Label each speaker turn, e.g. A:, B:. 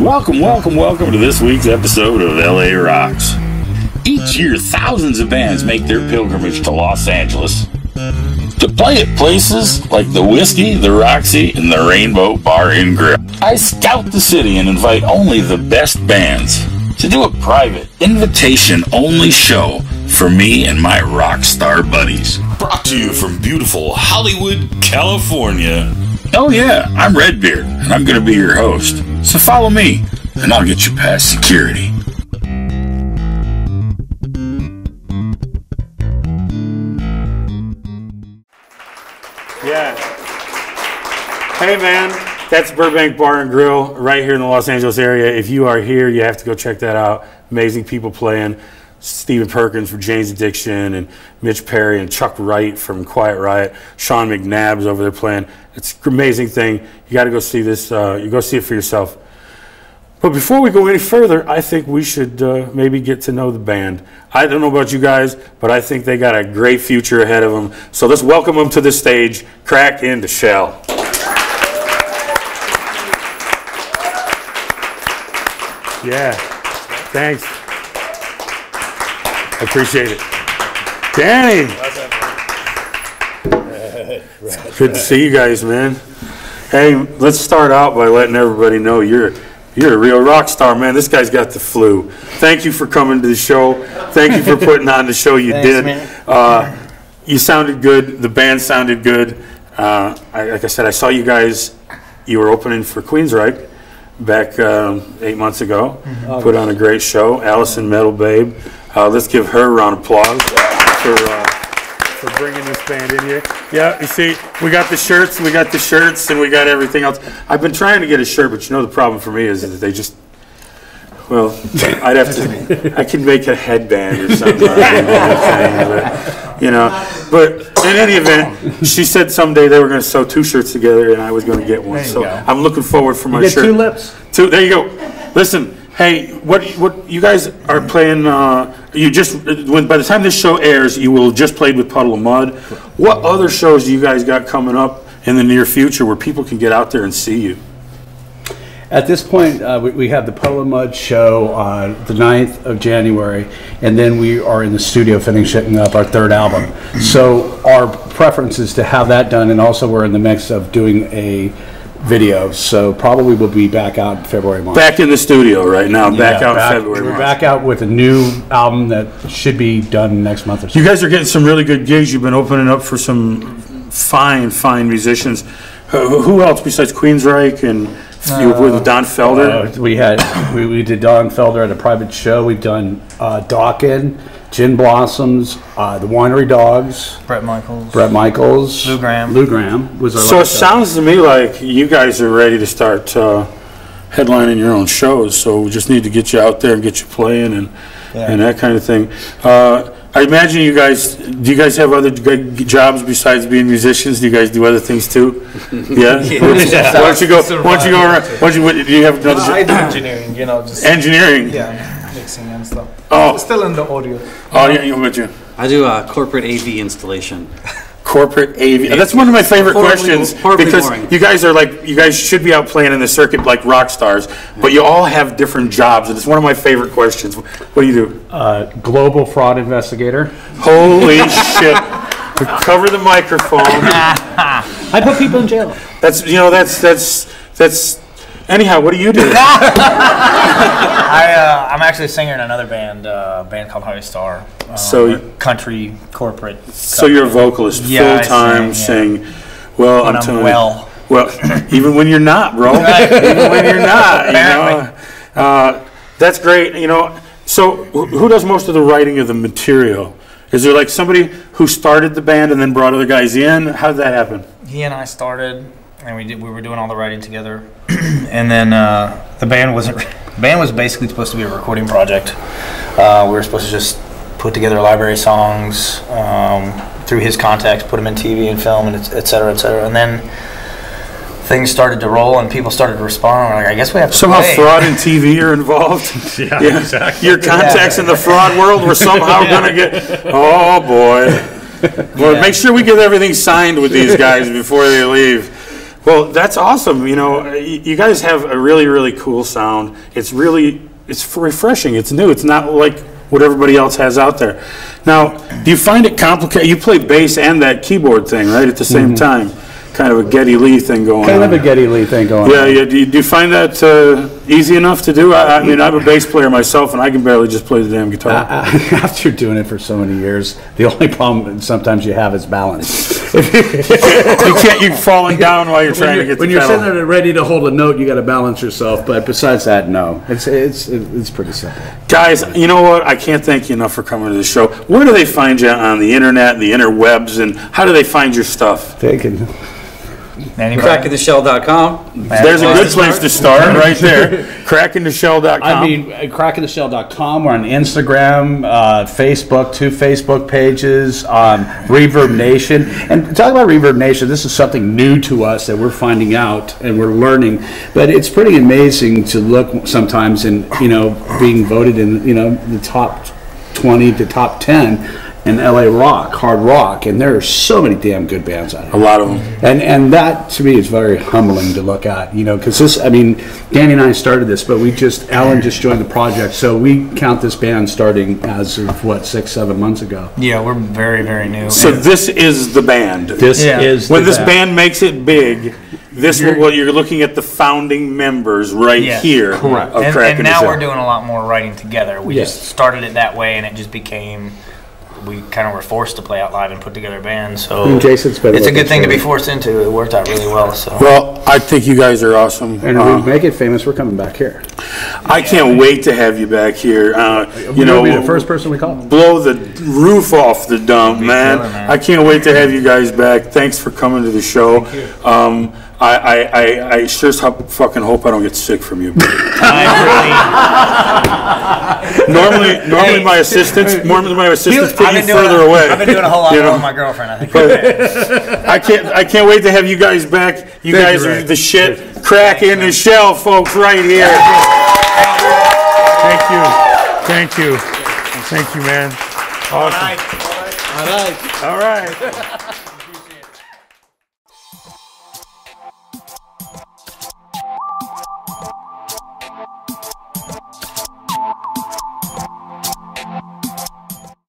A: Welcome, welcome, welcome to this week's episode of LA Rocks. Each year, thousands of bands make their pilgrimage to Los Angeles to play at places like the Whiskey, the Roxy, and the Rainbow Bar and Grill. I scout the city and invite only the best bands to do a private, invitation-only show for me and my rock star buddies. Brought to you from beautiful Hollywood, California. Oh yeah, I'm Redbeard, and I'm going to be your host. So follow me, and I'll get you past security.
B: Yeah. Hey man, that's Burbank Bar and Grill right here in the Los Angeles area. If you are here, you have to go check that out. Amazing people playing. Stephen Perkins from Jane's Addiction, and Mitch Perry and Chuck Wright from Quiet Riot. Sean McNabb's over there playing. It's an amazing thing. You got to go see this. You go see it for yourself. But before we go any further, I think we should maybe get to know the band. I don't know about you guys, but I think they got a great future ahead of them. So let's welcome them to the stage. Crack into Shell. Yeah, thanks. I appreciate it. Danny! Good to see you guys, man. Hey, let's start out by letting everybody know you're a real rock star, man. This guy's got the flu. Thank you for coming to the show. Thank you for putting on the show you did. You sounded good. The band sounded good. Like I said, I saw you guys. You were opening for Queensryche back 8 months ago. Put on a great show. Allison Metal Babe. Let's give her a round of applause for bringing this band in here. Yeah, you see, we got the shirts, and we got everything else. I've been trying to get a shirt, but you know the problem for me is that they just, well, I'd have to, I could make a headband or something. But in any event, she said someday they were going to sew 2 shirts together, and I was going to get one. So I'm looking forward for my shirt.
C: You get 2 lips.
B: There you go. Listen. Hey, what you guys are playing? By the time this show airs, you will have just played with Puddle of Mud. What other shows do you guys got coming up in the near future where people can get out there and see you?
C: At this point, we have the Puddle of Mud show on the 9th of January, and then we are in the studio finishing up our 3rd album. So our preference is to have that done, and also we're in the mix of doing a video, so probably we'll be back out in February, March.
B: Back in the studio right now, in February,
C: We're
B: March.
C: back out with a new album that should be done next month or so.
B: You guys are getting some really good gigs. You've been opening up for some fine musicians. Who else besides Queensryche and you were with Don Felder?
C: We did Don Felder at a private show. We've done Dawkins, Gin Blossoms, the Winery Dogs,
D: Brett Michaels,
C: Lou Graham was our
B: So it sounds to me like you guys are ready to start headlining your own shows. So we just need to get you out there and get you playing and that kind of thing. I imagine do you guys have other jobs besides being musicians? Do you guys do other things too? Yeah. Why don't you go around? Do you have another job?
D: I do engineering. Just
B: engineering.
D: Yeah, mixing and stuff.
B: Oh,
D: still in the audio.
B: Oh yeah, you bet you.
E: I do corporate AV installation.
B: Corporate AV. That's one of my favorite questions because you guys should be out playing in the circuit like rock stars, but you all have different jobs, and it's one of my favorite questions. What do you do?
C: Global fraud investigator.
B: Holy shit! Cover the microphone.
C: I put people in jail.
B: That's Anyhow, what do you do?
D: I'm actually a singer in another band, a band called High Star. Country corporate.
B: So you're a vocalist, full time, sing. Well, I'm telling you. Well, even when you're not, bro. Even when you're not, that's great. So who does most of the writing of the material? Is there like somebody who started the band and then brought other guys in? How did that happen?
D: He and I started, and we were doing all the writing together, and then the band was basically supposed to be a recording project. We were supposed to just put together library songs through his contacts, put them in TV and film, and et cetera, and then things started to roll and people started to respond. We're like, I guess we have to
B: somehow
D: play.
B: Fraud and TV are involved.
C: Yeah, exactly.
B: Your contacts in the fraud world were somehow going to get. Oh boy. Well, make sure we get everything signed with these guys before they leave. Well, that's awesome. You know, you guys have a really, really cool sound. It's refreshing. It's new. It's not like what everybody else has out there. Now, do you find it complicated? You play bass and that keyboard thing, right, at the same time? Kind of a Geddy Lee thing going on.
C: Kind of a Geddy Lee thing going on.
B: Yeah. Do you find that easy enough to do? I mean, I'm a bass player myself, and I can barely just play the damn guitar.
C: After doing it for so many years, the only problem sometimes you have is balance.
B: You're falling down while you're trying to get the
C: When you're
B: pedal.
C: sitting there ready to hold a note, you got to balance yourself. But besides that, no. It's pretty simple.
B: Guys, you know what? I can't thank you enough for coming to the show. Where do they find you on the internet, the interwebs, and how do they find your stuff?
C: They can.
E: Crackingtheshell.com.
B: There's a good place to start right there. Crackingtheshell.com.
C: I mean, crackingtheshell.com. We're on Instagram, Facebook, 2 Facebook pages, Reverb Nation. And talk about Reverb Nation, this is something new to us that we're finding out and we're learning. But it's pretty amazing to look sometimes and, being voted in, the top 20 to top 10 in LA rock, hard rock, and there are so many damn good bands out
B: A
C: here.
B: lot of them.
C: And that to me is very humbling to look at, because Danny and I started this, but Alan just joined the project, so we count this band starting as of 6-7 months ago.
D: Yeah, we're very, very new.
B: So this is the band.
C: This is
B: when
C: the
B: this band makes it big. You're looking at the founding members here.
C: Correct.
B: Of Crack
D: And now we're doing a lot more writing together. We just started it that way, and it just became. We kind of were forced to play out live and put together a band, so
C: Jason's been
D: it's a good thing to be forced into. It worked out really well. So
B: Well, I think you guys are awesome.
C: And if we make it famous, we're coming back here.
B: I can't wait to have you back here.
C: You'll be the first person we call.
B: Blow the roof off the dump, man.
D: killer, man.
B: I can't wait to have you guys back. Thanks for coming to the show. I sure as fucking hope I don't get sick from you. Normally my assistants keep you further away.
D: I've been doing a whole lot more with my girlfriend, I think.
B: I can't wait to have you guys back. You guys are the shit. Crack in the shell, folks, right here. Thank you, man. Awesome.
D: All right.
B: All right.